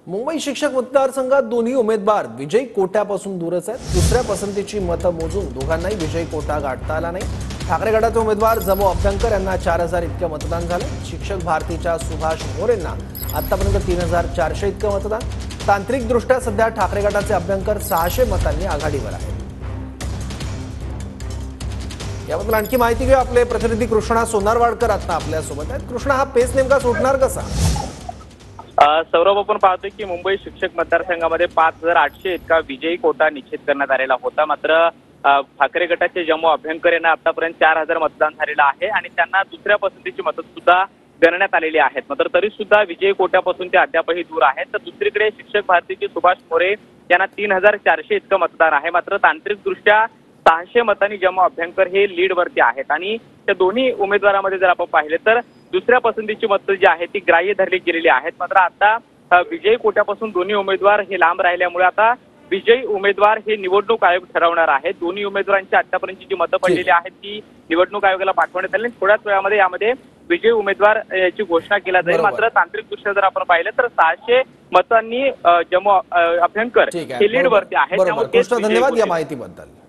मुंबई शिक्षक मतदारसंघात दोन्ही उमेदवार विजयी कोट्यापासून दूरच आहेत। दुसऱ्या पसंतीची मतं मोजून दोघांनाही विजयी कोटा गाठता आला नाही। ठाकरे गटाचे उमेदवार जमो अभ्यंकर यांना 4000 इतके मतदान झाले। शिक्षक भारतीच्या सुभाष मोरेंना आतापर्यंत 3400 इतके मतदान। तांत्रिकदृष्ट्या सध्या ठाकरे गटाचे अभ्यंकर 600 मतांनी आघाडीवर आहेत। याबद्दल आणखी माहिती घेऊ, आपले प्रतिनिधी कृष्णा सोनारवाडकर आता आपल्या सोबत आहेत। कृष्णा, हा पेच नेमका सुटणार कसा? सौरभ, आपण पाहतोय की मुंबई शिक्षक मतदारसंघामध्ये 5800 इतका विजयी कोटा निश्चित करण्यात आलेला होता। मात्र ठाकरे गटाचे जम्मू अभ्यंकर यांना आतापर्यंत 4000 मतदान झालेलं आहे आणि त्यांना दुसऱ्या पसंतीची मतं सुद्धा गणण्यात आलेली आहेत। मात्र तरी सुद्धा विजयी कोट्यापासून ते अद्यापही दूर आहेत। तर दुसरीकडे शिक्षक भारतीचे सुभाष मोरे यांना 3400 इतकं मतदान आहे। मात्र तांत्रिकदृष्ट्या 600 मतांनी जम्मू अभ्यंकर हे लीडवरती आहेत आणि त्या दोन्ही उमेदवारांमध्ये जर आपण पाहिले तर दुसऱ्या पसंतीची मतं जी आहेत ती ग्राह्य धरली गेलेली आहेत। मात्र आता विजयी कोट्यापासून दोन्ही उमेदवार हे लांब राहिल्यामुळे आता विजयी उमेदवार हे निवडणूक आयोग ठरवणार आहे। दोन्ही उमेदवारांची आतापर्यंतची जी मतं पडलेली आहेत ती निवडणूक आयोगाला पाठवण्यात आली। थोड्याच वेळामध्ये यामध्ये विजयी उमेदवार याची घोषणा केली जाईल। मात्र तांत्रिकदृष्ट्या जर आपण पाहिलं तर 600 मतांनी जम्मू अभ्यंकर हे लीडवरती आहेत। धन्यवाद या माहितीबद्दल।